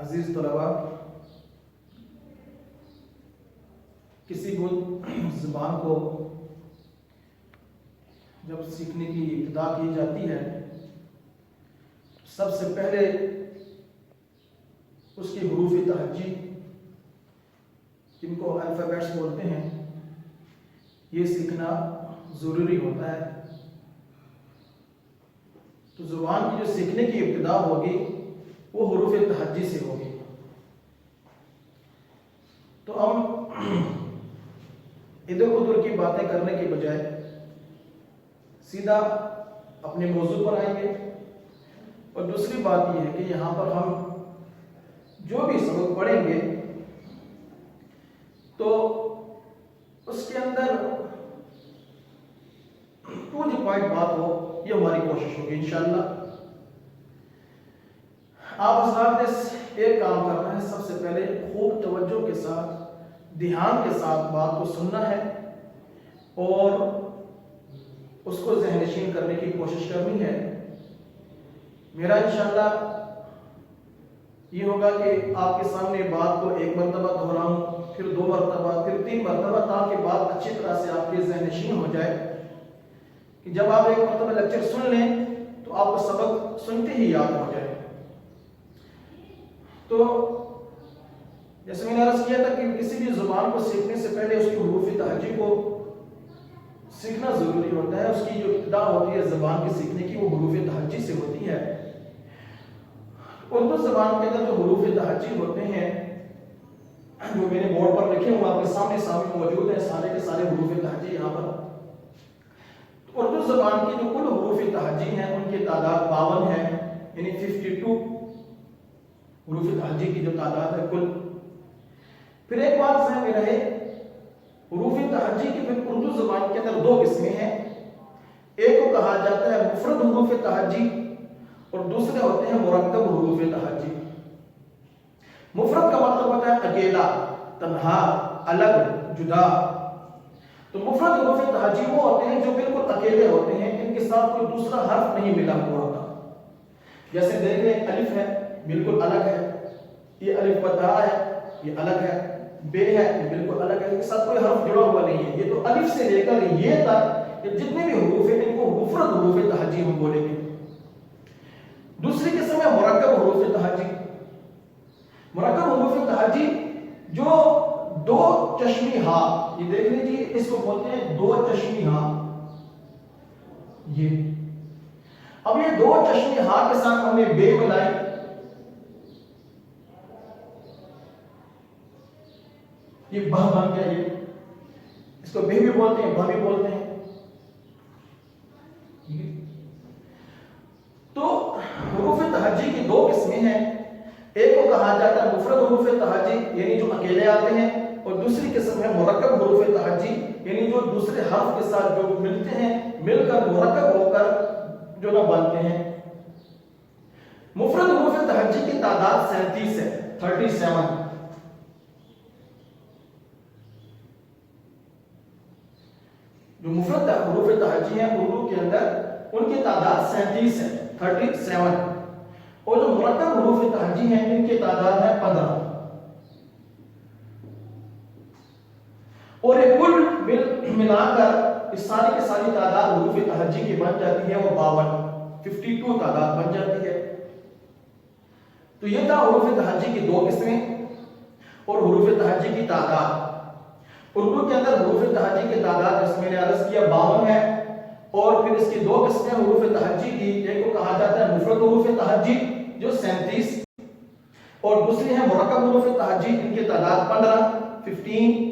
عزیز طلباء، کسی بھی زبان کو جب سیکھنے کی ابتدا کی جاتی ہے سب سے پہلے اس کی حروف تہجی جن کو الفابیٹس بولتے ہیں یہ سیکھنا ضروری ہوتا ہے۔ تو زبان کی جو سیکھنے کی ابتدا ہوگی وہ حروف تہجی سے ہوگی۔ تو ہم ادھر ادھر کی باتیں کرنے کے بجائے سیدھا اپنے موضوع پر آئیں گے، اور دوسری بات یہ ہے کہ یہاں پر ہم جو بھی سبق پڑھیں گے تو اس کے اندر ٹو دی پوائنٹ بات ہو، یہ ہماری کوشش ہوگی انشاءاللہ۔ آپ حضرات نے ایک کام کرنا ہے، سب سے پہلے خوب توجہ کے ساتھ دھیان کے ساتھ بات کو سننا ہے اور اس کو ذہن نشین کرنے کی کوشش کرنی ہے۔ میرا انشاءاللہ یہ ہوگا کہ آپ کے سامنے بات کو ایک مرتبہ دہراؤں، پھر 2 مرتبہ، پھر 3 مرتبہ، تاکہ بات اچھی طرح سے آپ کے ذہن نشین ہو جائے کہ جب آپ ایک مرتبہ لیکچر سن لیں تو آپ کو سبق سنتے ہی یاد ہو جائے۔ تو جیسے میں نے عرض کیا تھا کہ کسی بھی زبان کو سیکھنے سے پہلے اس کی حروف تہجی کو سیکھنا ضروری ہوتا ہے۔ اس کی جو ابتدا ہوتی ہے زبان کی سیکھنے کی وہ حروف تہجی سے ہوتی ہے۔ اردو زبان کے اندر جو حروف تہجی ہوتے ہیں جو میں نے بورڈ پر لکھے ہوئے آپ کے سامنے موجود ہیں، سارے کے سارے حروف تہجی یہاں پر۔ اردو زبان کی جو کل حروف تہجی ہیں ان کی تعداد 52 ہے، یعنی 52 حروف تہجی کی جو تعداد ہے کل۔ پھر ایک بات ذہن میں رہے، حروف تہجی کی پھر اردو زبان کے اندر 2 قسمیں ہیں۔ ایک کو کہا جاتا ہے مفرد حروف تہجی اور دوسرے ہوتے ہیں مرکب حروف تہجی۔ مفرد کا مطلب ہوتا ہے اکیلا، تنہا، الگ، جدا۔ تو مفرد حروف تہجی وہ ہوتے ہیں جو بالکل اکیلے ہوتے ہیں، ان کے ساتھ کوئی دوسرا حرف نہیں ملا ہوا ہوتا۔ جیسے دیکھ لیں الف ہے، بالکل الگ ہے، یہ الف بتا ہے، یہ الگ ہے، بے ہے، یہ بالکل الگ ہے، ان کے ساتھ کوئی حرف جڑا ہوا نہیں ہے۔ یہ تو الف سے لے کر یہ تک جتنے بھی حروف ہیں ان کو مفرد حروف تہجی ہم بولیں گے۔ دوسری قسم ہے مرکب حروف تہجی۔ مرکب حروف تہجی جو 2 چشمی ہاں، یہ دیکھ لیجیے اس کو بولتے ہیں 2 چشمی ہاں۔ یہ اب یہ 2 چشمی ہاں کے ساتھ ہم نے بے ملائی، یہ بہ بن گیا، یہ اس کو بے بھی بولتے ہیں، بہ بھی بولتے ہیں۔ تو حروف تہجی کی 2 قسمیں ہیں، ایک کو کہا جاتا ہے مفرد حروف تہجی یعنی جو اکیلے آتے ہیں، اور دوسری قسم ہے مرکب حروف تہجی یعنی جو دوسرے حرف کے ساتھ جو ملتے ہیں، مل کر مرکب ہو کر جو نہ بنتے ہیں۔ مفرد حروف تہجی کی تعداد 37 ہے، 37۔ جو مفرد حروف تہجی ہیں اردو کے اندر ان کی تعداد 37 ہے، 37۔ اور جو مرکب حروف تہجی ہیں ان کی تعداد ہے 15۔ اور یہ کل ملا کر اس ساری کی ساری تعداد حروف تہجی کی بن جاتی ہے وہ 52 تعداد بن جاتی ہے۔ تو یہ تھا حروف تہجی کی 2 قسمیں اور حروف تہجی کی تعداد۔ اردو کے اندر حروف تہجی کی تعداد جیسے میں نے عرض کیا 52 ہے، اور پھر اس کی 2 قسمیں حروف تہجی کی، ایک کو کہا جاتا ہے مفرد حروف تہجی جو 37، اور دوسری ہے مرکب حروف تہجی ان کی تعداد 15۔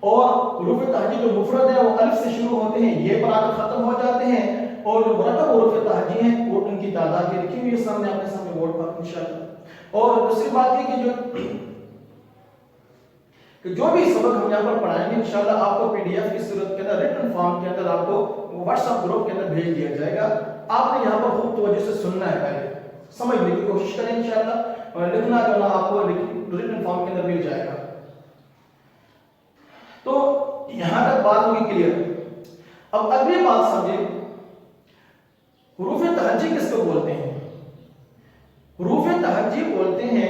اور حروف تہجی جو مفرد ہے وہ الف سے شروع ہوتے ہیں، یہ پر آ کر ختم ہو جاتے ہیں، اور جو مرکب حروف تہجی ہیں وہ ان کی تعداد یہ لکھی ہوئی ہے سامنے آپ کے سامنے بورڈ پر انشاءاللہ۔ اور دوسری بات یہ کہ جو بھی سبق ہم یہاں پر پڑھائیں گے انشاءاللہ آپ کو PDF کی صورت کے اندر ریٹن فارم کے اندر آپ کو واٹس ایپ گروپ کے اندر بھیج دیا جائے گا۔ آپ نے یہاں پر خوب توجہ سے سننا ہے، پہلے سمجھنے کی کوشش کریں انشاءاللہ، اور لکھنا جو نا آپ کو ریٹن فارم کے اندر مل جائے گا۔ تو یہاں تک بات ہوگی کلیئر۔ اب اگلی بات سمجھیں، حروف تہجی کس کو بولتے ہیں؟ حروف تہجی بولتے ہیں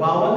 52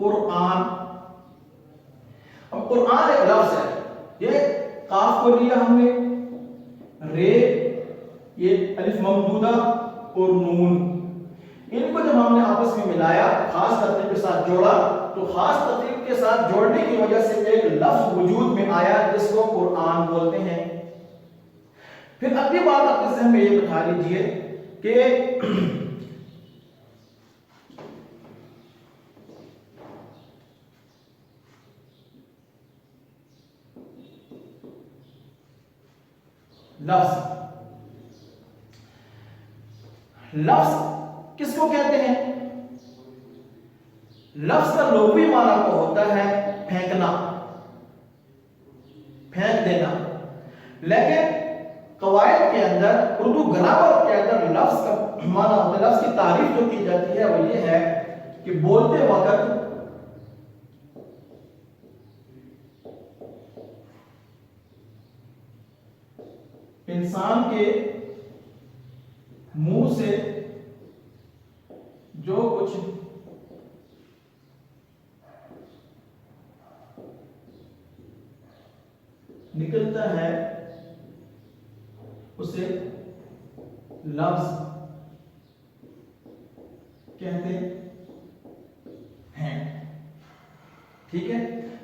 قرآن. اب قرآن ایک لفظ ہے, یہ قاف کو لیا ہم نے, رے, یہ الف ممدودہ اور نون, ان کو جب ہم نے آپس میں ملایا, خاص ترتیب کے ساتھ جوڑا, تو خاص ترتیب کے ساتھ جوڑنے کی وجہ سے ایک لفظ وجود میں آیا جس کو قرآن بولتے ہیں. پھر اگلی بات اپنے ذہن میں یہ بتا لیجئے کہ لفظ کس کو کہتے ہیں؟ لفظ کا لغوی معنی تو ہوتا ہے پھینکنا, پھینک دینا, لیکن قواعد کے اندر, اردو گرامر کے اندر لفظ کا معنی ہوتا ہے, لفظ کی تعریف جو کی جاتی ہے وہ یہ ہے کہ بولتے وقت انسان کے منہ سے جو کچھ نکلتا ہے اسے لفظ کہتے ہیں. ٹھیک ہے,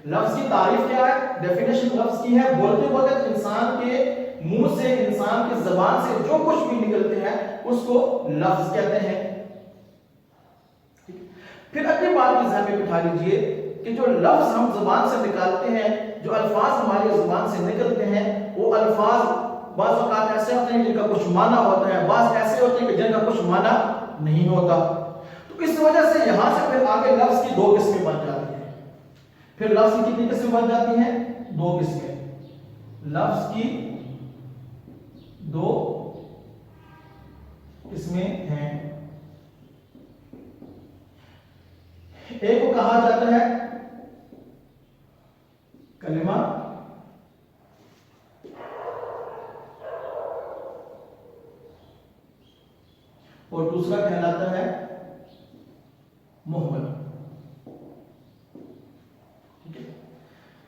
لفظ کی تعریف کیا ہے, ڈیفینیشن لفظ کی ہے, بولتے وقت انسان کے منہ سے, انسان کی زبان سے جو کچھ بھی نکلتے ہیں اس کو لفظ کہتے ہیں. پھر اگلی بات بھی ذہن میں بٹھا لیجئے کہ جو لفظ ہم زبان سے نکالتے ہیں, جو الفاظ ہماری زبان سے نکلتے ہیں, وہ الفاظ بعض اوقات ایسے ہوتے ہیں جن کا کچھ معنی ہوتا ہے, بعض ایسے ہوتے ہیں کہ جن کا کچھ معنی نہیں ہوتا. تو اس وجہ سے یہاں سے پھر آگے لفظ کی دو قسمیں بن جاتی ہیں. پھر لفظ کی کتنی قسمیں بن جاتی ہیں؟ دو قسمیں. لفظ کی دو قسمیں ہیں. ایک کو کہا جاتا ہے کلمہ, اور دوسرا کہلاتا ہے محمل. ٹھیک ہے,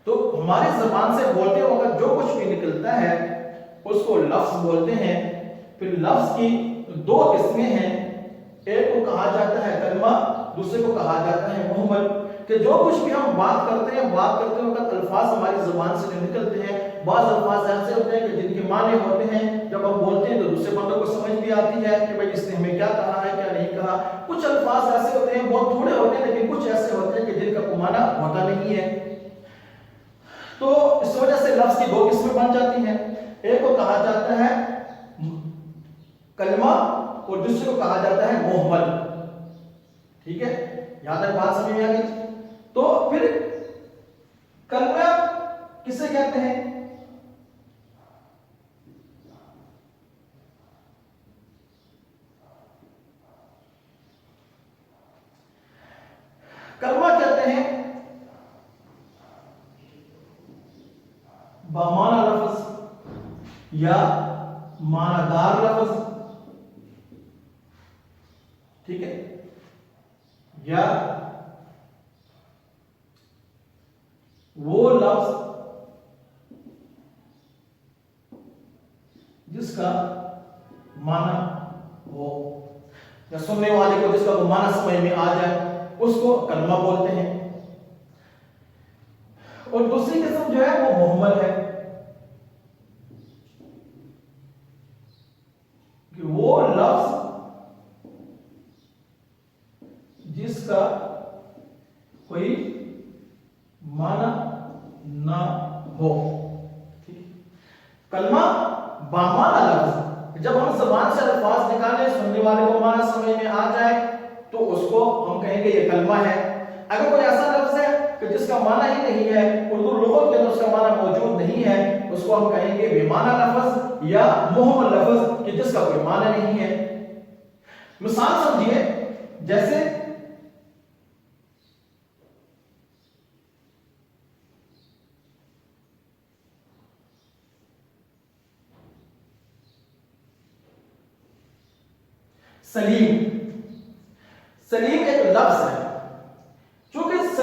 تو ہماری زبان سے بولتے وقت جو کچھ بھی نکلتا ہے اس کو لفظ بولتے ہیں. پھر لفظ کی دو قسمیں ہیں, ایک کو کہا جاتا ہے کلمہ, دوسرے کو کہا جاتا ہے محمل. کہ جو کچھ بھی ہم بات کرتے ہیں, بات کرتے وقت الفاظ ہماری زبان سے جو نکلتے ہیں, بعض الفاظ ایسے ہوتے ہیں کہ جن کے معنی ہوتے ہیں, جب ہم بولتے ہیں تو دوسرے بندوں کو سمجھ بھی آتی ہے کہ بھئی اس نے ہمیں کیا کہا ہے, کیا نہیں کہا. کچھ الفاظ ایسے ہوتے ہیں, بہت تھوڑے ہوتے ہیں, لیکن کچھ ایسے ہوتے ہیں کہ جن کا کوئی معنی ہوتا نہیں ہے. تو اس وجہ سے لفظ کی دو قسمیں بن جاتی ہیں. ایک کو کہا جاتا ہے کلمہ اور دوسرے کو کہا جاتا ہے محمل. ٹھیک ہے, یہاں تک بات سمجھ میں آ گئی. تو پھر کلمہ کسے کہتے ہیں؟ کلمہ کہتے ہیں بامعنی لفظ یا معنی دار لفظ. ٹھیک ہے, یا وہ لفظ جس کا معنی ہو, یا سننے والے کو جس کا وہ معنی سمجھ میں آ جائے, اس کو کلمہ بولتے ہیں. اور دوسری قسم جو ہے وہ محمل ہے, کہ وہ لفظ جس کا کوئی معنی نہ ہو. کلمہ بامعنی لفظ, جب ہم زبان سے الفاظ نکالیں, سننے والے کو معنی سمجھ میں آ جائے تو اس کو ہم کہیں گے یہ کلمہ ہے. اگر کوئی ایسا لفظ ہے کہ جس کا معنی ہی نہیں ہے, اردو لغت کے اندر اس کا معنی موجود نہیں ہے, اس کو ہم کہیں گے بے معنی لفظ یا محمل لفظ, کہ جس کا کوئی معنی نہیں ہے. مثال سمجھیے, جیسے سلیم. سلیم ایک لفظ ہے. چونکہ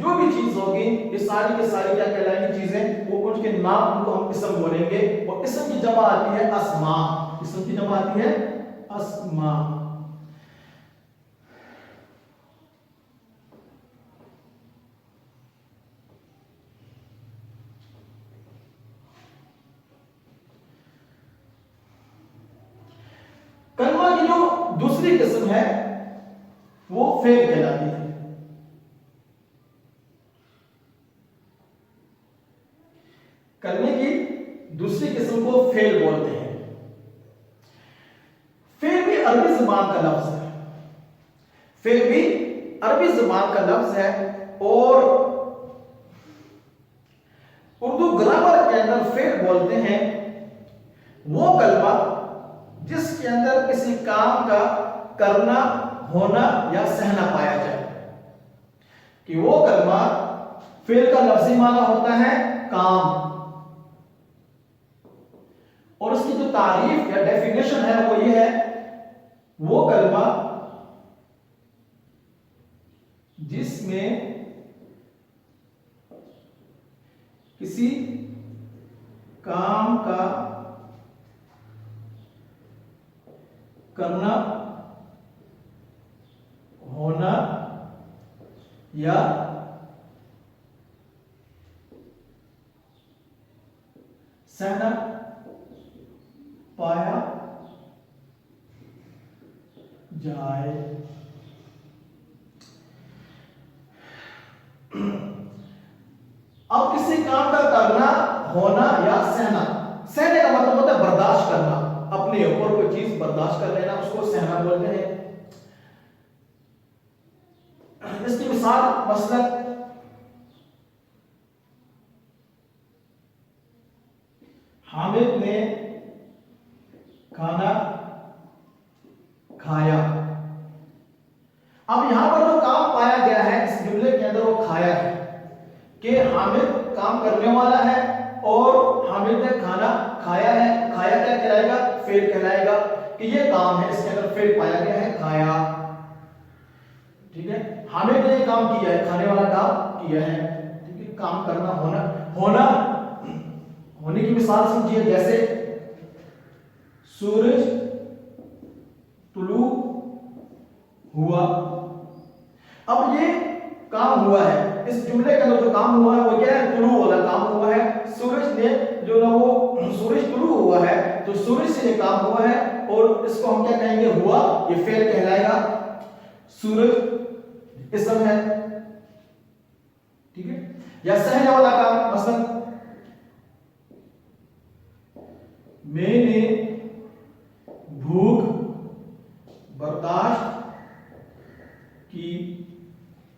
جو بھی چیز ہوگی یہ ساری کے ساری کیا کہلائیں گی چیزیں، وہ ان کے نام ان کو ہم اسم بولیں گے، اور اسم کی جمع آتی ہے اسماء، اسم کی جمع آتی ہے اسماء۔ کلمہ کی جو دوسری قسم ہے وہ فعل کہلاتی ہے۔ کلمے کی دوسری قسم کو فعل بولتے ہیں۔ فعل بھی عربی زبان کا لفظ ہے، فعل بھی عربی زبان کا لفظ ہے، اور اردو گرامر کے اندر فعل بولتے ہیں وہ کلمہ جس کے اندر کسی کام کا کرنا، ہونا یا سہنا پایا جائے، کہ وہ کلمہ فعل کا لفظی معنی ہوتا ہے کام، اور اس کی جو تعریف یا ڈیفینیشن ہے وہ یہ ہے، وہ کلمہ جس میں کسی کام کا کرنا، ہونا یا سہنا پایا جائے۔ اب کسی کام کا کرنا، ہونا یا سہنا، سہنے کا مطلب ہوتا ہے برداشت کرنا، اپنے اوپر کوئی چیز برداشت کر لینا، اس کو سہنا بولتے ہیں۔ اس کی مثال مثلا حامد نے کھانا کھایا۔ اب یہاں پر جو کام پایا گیا ہے اس جملے کے اندر وہ کھایا ہے، کہ حامد کام کرنے والا ہے اور حامد نے کھانا کھایا ہے۔ کھایا کیا کہلائے گا؟ فعل کہلائے گا، کہ یہ کام ہے، اس کے اندر فعل پایا گیا ہے کھایا، ٹھیک ہے۔ حامد نے یہ کام کیا ہے، کھانے والا کام کیا ہے، ٹھیک ہے۔ کام کرنا، ہونا، ہونے کی مثال سمجھیے، جیسے سورج طلوع ہوا۔ اب یہ کام ہوا ہے، اس جملے کے اندر جو کام ہوا ہے وہ کیا ہے؟ طلوع والا کام ہوا ہے۔ سورج نے جو نا وہ سورج طلوع ہوا ہے، تو سورج سے یہ کام ہوا ہے، اور اس کو ہم کیا کہیں گے؟ ہوا، یہ فعل کہلائے گا۔ سورج اسم ہے، ٹھیک ہے۔ یا سہنے والا کام، مثلا میں نے بھوک برداشت کی،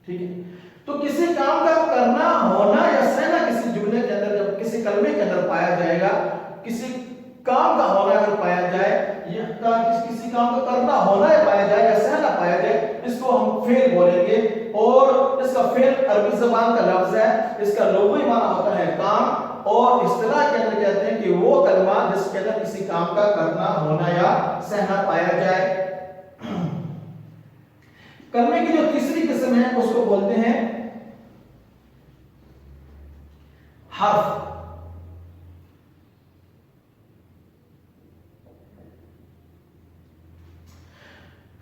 ٹھیک ہے۔ تو کسی کام کا کرنا، ہونا یا سہنا کسی جملے کے اندر، جب کسی کلمے کے اندر پایا جائے گا، کسی کام کا ہونا اگر پایا جائے، یا کسی کام کا کرنا، ہونا پایا جائے یا سہنا پایا جائے، اس کو ہم فعل بولیں گے، اور اس کا فعل عربی زبان کا لفظ ہے، اس کا لغوی معنی ہوتا ہے کام، اور اصطلاح کے اندر کہتے ہیں کہ وہ کلمہ جس کے اندر کسی کام کا کرنا، ہونا یا سہنا پایا جائے۔ کلمے کی جو تیسری قسم ہے اس کو بولتے ہیں حرف۔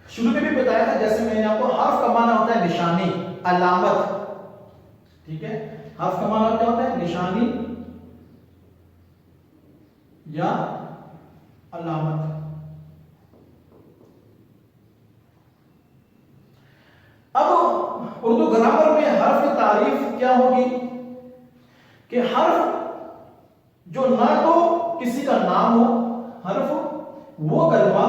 شروع میں بھی بتایا تھا، جیسے میں نے آپ کو، حرف کا معنی ہوتا ہے نشانی، علامت، ٹھیک ہے۔ حرف کا معنی کیا ہوتا ہے؟ نشانی یا علامت۔ اب اردو گرامر میں حرف کی تعریف کیا ہوگی؟ کہ حرف جو نہ تو کسی کا نام ہو، حرف وہ کلمہ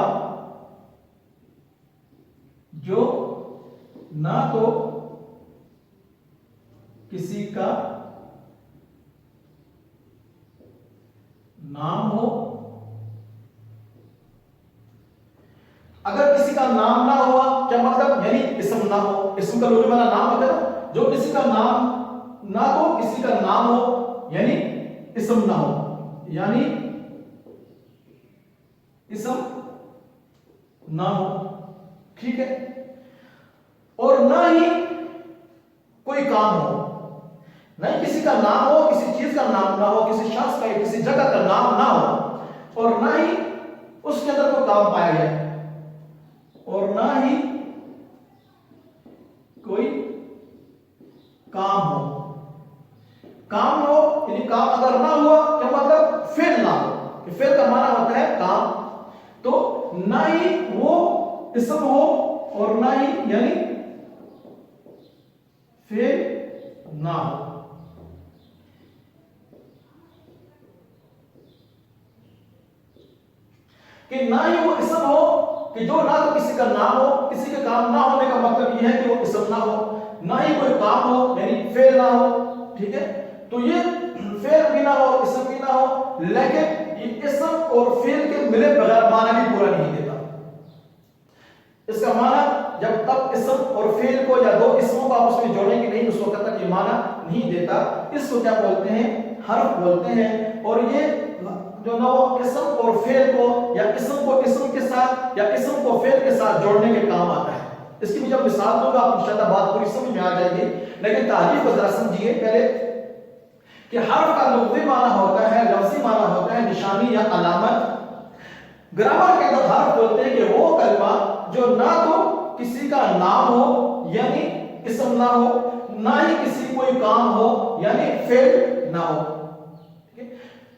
جو نہ تو کسی کا نام ہو، اگر کسی کا نام نہ ہوا کیا مطلب؟ یعنی اسم نہ ہو، اسم کا لغوی معنی نام ہوتا ہے نا، جو کسی کا نام نہ تو کسی کا نام ہو یعنی اسم نہ ہو، یعنی اسم نہ ہو، ٹھیک ہے۔ اور نہ ہی کوئی کام ہو، نہیں کسی کا نام ہو، کسی چیز کا نام نہ ہو، کسی شخص کا یا کسی جگہ کا نام نہ ہو، اور نہ ہی اس کے اندر کوئی کام پایا جائے، اور نہ ہی کوئی کام ہو. کام ہو یعنی کام اگر نہ ہوا کیا مطلب فعل نہ ہو، کہ فعل کا معنی ہوتا ہے کام، تو نہ ہی وہ اسم ہو اور نہ ہی یعنی فعل نہ ہو. کہ نہ ہی وہ اسم ہو، کہ جو نہ تو کسی کا نام ہو، کسی کے کام نہ ہونے کا مطلب یہ ہے کہ وہ اسم نہ ہو، نہ ہی کوئی کام ہو یعنی فعل نہ ہو. ٹھیک ہے، تو یہ فعل بھی نہ ہو، اسم بھی نہ ہو، لیکن یہ اسم اور فعل کے ملے بغیر معنی بھی پورا نہیں دیتا. اس کا معنی جب تک اسم اور فعل کو یا دو اسموں کو آپس میں جوڑیں گے نہیں، اس وقت تک یہ معنی نہیں دیتا. اس کو کیا بولتے ہیں؟ حرف بولتے ہیں. اور یہ جو نہ وہ اسم اور فعل کو یا اسم کو اسم کے ساتھ یا اسم کو فعل کے ساتھ جوڑنے کے کام آتا ہے. اس کی بھی جب مثال دوں گا آپ انشاءاللہ بات پوری سمجھ میں آ جائے گی. لیکن تعریف کو ذرا سمجھیے پہلے کہ حرف کا لغوی معنی ہوتا ہے، لفظی معنی ہوتا ہے نشانی یا علامت. گرامر کے اندر حرف بولتے ہیں کہ وہ کلمہ جو نہ تو کسی کا نام ہو یعنی اسم نہ ہو، نہ ہی کسی کوئی کام ہو یعنی فعل نہ ہو.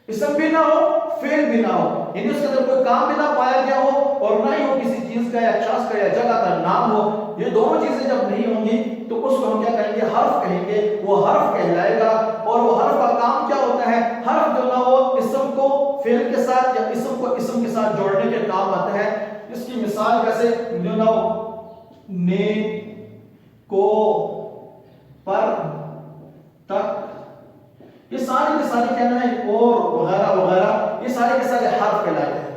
اسم بھی نہ ہو، فعل بھی نہ ہو، یعنی اس کے اندر کوئی کام بھی نہ پایا گیا ہو، اور نہ ہی وہ کسی چیز کا یا شخص کا یا جگہ کا نام ہو. یہ دونوں چیزیں جب نہیں ہوں گی تو اس کو ہم کیا کہیں گے؟ حرف کہیں گے. وہ حرف کہلائے گا. اور وہ حرف کا کام کیا ہوتا ہے؟ حرف جو نہ وہ اسم کو فعل کے ساتھ یا اسم کو اسم کے ساتھ جوڑنے کے کام آتا ہے. اس کی مثال جیسے جو نہ نے، کو، پر، تک، یہ ساری کے سارے کہنا ہے اور وغیرہ وغیرہ، یہ سارے کے سارے حرف کہلاتے ہیں.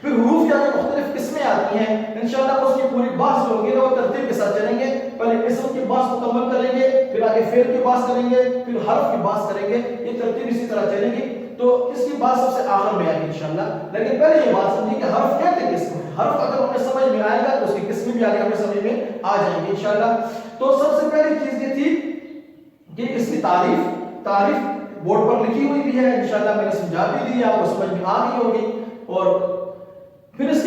پھر حروف کیا جو مختلف قسمیں آتی ہیں، انشاءاللہ اس کی پوری بحث جو ہوگی وہ ترتیب کے ساتھ چلیں گے. پہلے اسم کی بحث مکمل کریں گے، پھر آگے فعل کی بحث کریں گے، پھر حرف کی بحث کریں گے. یہ ترتیب اسی طرح چلے گی. تو اس کی بات سب سے آخر میں آئے گی انشاءاللہ. لیکن پہلے یہ بات سمجھیں کہ حرف کہتے کس کو ہیں. حرف اگر ہمیں سمجھ میں آئے گا تو اس کی قسمیں بھی آگے ہمیں سمجھ میں آ جائیں گی انشاءاللہ. تو سب سے پہلی چیز یہ تھی کہ اس کی تعریف بورڈ پر لکھی ہوئی بھی ہے انشاءاللہ، میں نے سمجھا بھی دی، آپ کو سمجھ میں آ گئی ہوگی. اور پھر اس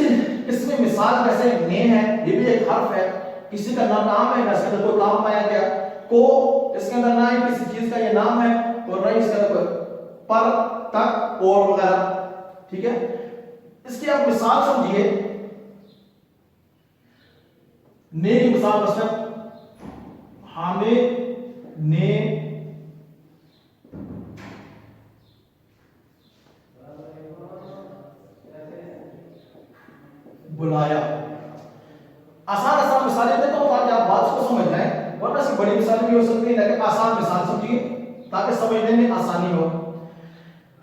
میں مثال جیسے نے ہے، یہ بھی ایک حرف ہے. کسی کا نام ہے، نہ اس کے اندر کوئی کام پایا گیا. کو، اس کے اندر نہ ہی کسی چیز کا یہ نام ہے اور نہ ہی اس کے اندر کوئی. پر، تک، اور وغیرہ. ٹھیک ہے، اس کی آپ مثال سمجھیے. نے کی مثال مثلا حامد نے بلایا. آسان مثالیں دیتا ہوں تاکہ آپ بات کو سمجھ جائیں، ورنہ اس کی بڑی مثالیں بھی ہو سکتی ہیں، لیکن آسان مثال سمجھیے تاکہ سمجھنے میں آسانی ہو.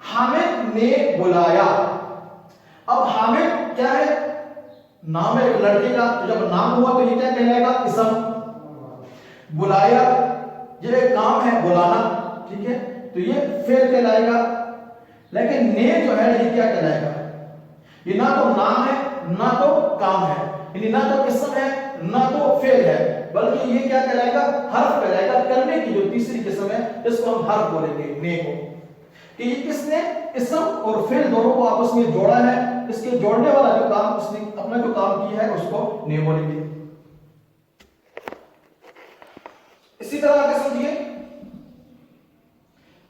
حامد نے بلایا. اب حامد کیا ہے؟ نام ہے ایک لڑکے کا. تو جب نام ہوا تو یہ کیا کہلائے گا؟ اسم. بلایا یہ ایک کام ہے، بلانا. ٹھیک ہے، تو یہ فعل کہلائے گا. لیکن نے جو ہے یہ کیا کہلائے گا؟ یہ نہ تو نام ہے نہ تو کام ہے، یعنی نہ تو اسم ہے نہ تو فعل ہے، بلکہ یہ کیا کہلائے گا؟ حرف کہلائے گا. کرنے کی جو تیسری قسم ہے اس کو ہم حرف بولیں گے، نے کو. کہ یہ کس نے اسم اور فعل دونوں کو آپس میں جوڑا ہے. اس کے جوڑنے والا جو کام اس نے اپنا جو کام کیا ہے اس کو نے بولیں گے. اسی طرح آگے سمجھیے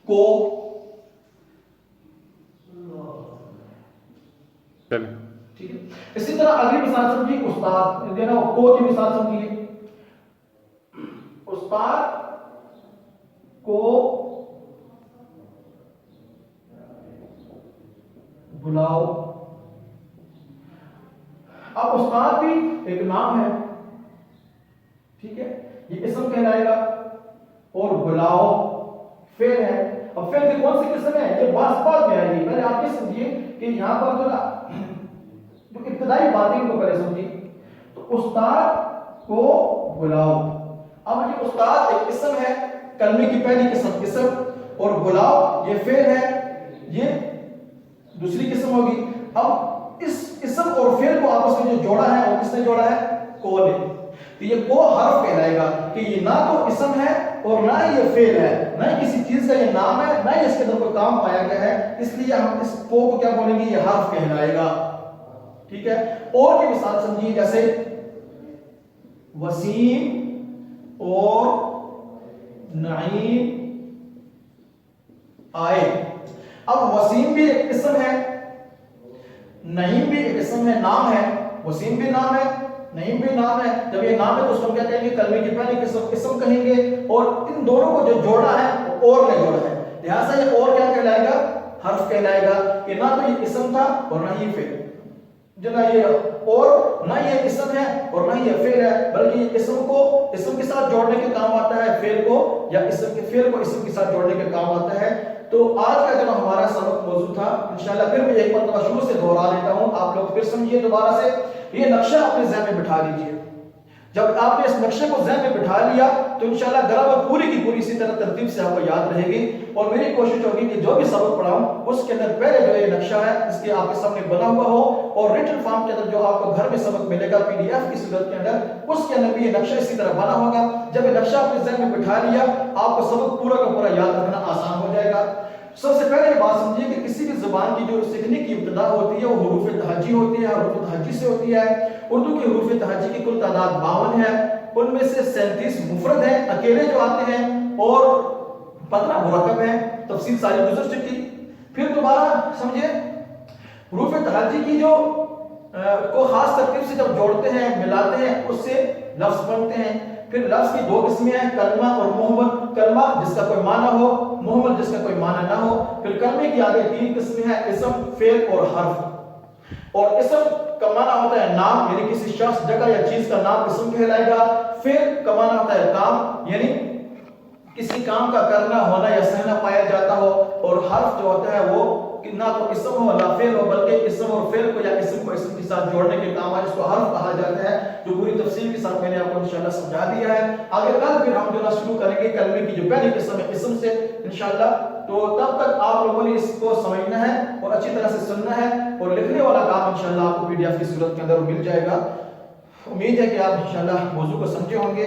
کو. ٹھیک ہے، اسی طرح اگلی مثال سمجھیے استاد. دینا کو کی مثال سمجھیے. استاد کو بلاؤ. اب استاد بھی ایک نام ہے. ٹھیک ہے، یہ اسم کہلائے گا. اور بلاؤ فعل ہے. اب فعل کی کون سی قسم ہے؟ یہ بعد میں آئے گی. پہلے آپ یہ سمجھیے کہ یہاں پر جو ابتدائی باتیں کو پہلے سمجھیے. تو استاد کو بلاؤ. اب یہ استاد ایک اسم ہے، کلمے کی پہلی قسم اسم، اور بلاؤ یہ فعل ہے، یہ دوسری قسم ہوگی. اب اس اسم اور فعل کو آپس میں جو جوڑا ہے وہ کس نے جوڑا ہے؟ کو نے. تو یہ کو حرف کہلائے گا کہ یہ نہ تو اسم ہے اور نہ ہی یہ فعل ہے، نہ ہی کسی چیز کا یہ نام ہے، نہ ہی اس کے اندر کوئی کام پایا گیا ہے، اس لیے ہم اس کو کیا بولیں گے؟ یہ حرف کہلائے گا، ٹھیک ہے۔ اور بھی مثال سمجھیے، جیسے وسیم اور نعیم آئے۔ اب وسیم بھی ایک اسم ہے، نعیم بھی ایک اسم ہے، نام ہے، وسیم بھی نام ہے، نعیم بھی نام ہے۔ جب یہ نام ہے تو اس کو کیا کہیں گے؟ کلمے کی پہلی قسم اسم کہیں گے، اور ان دونوں کو جو جوڑا ہے وہ اور نے جوڑا ہے، لہٰذا یہ اور کیا کہلائے گا؟ حرف کہلائے گا، کہ نہ تو یہ اسم تھا اور نہ ہی فعل، نہ یہ اور نہ یہ اسم ہے اور نہ ہی یہ فعل ہے، بلکہ یہ اسم کو اسم کے ساتھ جوڑنے کے کام آتا ہے، فعل کو یا اسم کے فعل کو اسم کے ساتھ جوڑنے کے کام آتا ہے۔ تو آج کا جو ہمارا سبق موضوع تھا، انشاءاللہ پھر میں ایک مرتبہ شروع سے دہرا دیتا ہوں، آپ لوگ پھر سمجھیے دوبارہ سے، یہ نقشہ اپنے ذہن میں بٹھا لیجئے۔ جب آپ نے اس نقشے کو ذہن میں بٹھا لیا تو انشاءاللہ گرامر پوری کی پوری اسی طرح ترتیب سے آپ کو یاد رہے گی، اور میری کوشش ہوگی کہ جو بھی سبق پڑھاؤں اس کے اندر پہلے جو یہ نقشہ ہے اس کے آپ کے سامنے بنا ہوا ہو، اور ریٹن فارم کے اندر جو آپ کو گھر میں سبق ملے گا PDF کی صورت کے اندر، اس کے اندر بھی یہ نقشہ اسی طرح بنا ہوگا۔ جب یہ نقشہ اپنے ذہن میں بٹھا لیا، آپ کو سبق پورا کا پورا یاد رکھنا آسان ہو جائے گا۔ سب سے پہلے یہ بات سمجھیے کہ کسی بھی زبان کی جو سیکھنے کی ابتدا ہوتی ہے وہ حروف تہجی ہوتی ہے، حروف تہجی سے ہوتی ہے۔ اردو کی حروف تہجی کی کل تعداد 52 ہے، ان میں سے 37 مفرد ہیں اکیلے جو آتے ہیں، اور 15 مرکب ہیں، تفصیل ساری گزر چکی۔ پھر دوبارہ سمجھے، حروف تہجی کی جو کو خاص ترتیب سے جب جوڑتے ہیں ملاتے ہیں اس سے لفظ بنتے ہیں۔ پھر لفظ کی 2 قسمیں ہیں، کلمہ اور محمل۔ کلمہ جس کا کوئی معنی ہو، محمل جس کا کوئی معنی نہ ہو۔ پھر کلمے کی آگے 3 قسمیں ہیں، اسم، فعل اور حرف۔ اور اسم کا معنی ہوتا ہے نام، یعنی کسی شخص، جگہ یا چیز کا نام اسم کہلائے گا۔ فعل کا معنی ہوتا ہے کام، یعنی کسی کام کا کرنا، ہونا یا سہنا پایا جاتا ہو۔ اور حرف جو ہوتا ہے وہ نہ تو اسم ہو نہ فعل ہو، بلکہ اسم اور فعل کو یا اسم کو اسم کے ساتھ جوڑنے کے کام ہے، جس کو حرف کہا جاتا ہے، جو پوری تفصیل کے ساتھ میں نے آپ کو انشاءاللہ سمجھا دیا ہے۔ آگے کل پھر ہم جو شروع کریں گے کلمے کی جو پہلی قسم ہے اسم سے انشاءاللہ۔ تو تب تک آپ لوگوں نے اس کو سمجھنا ہے اور اچھی طرح سے سننا ہے، اور لکھنے والا کام انشاءاللہ آپ کو PDF کی صورت کے اندر مل جائے گا۔ امید ہے کہ آپ انشاءاللہ موضوع کو سمجھے ہوں گے۔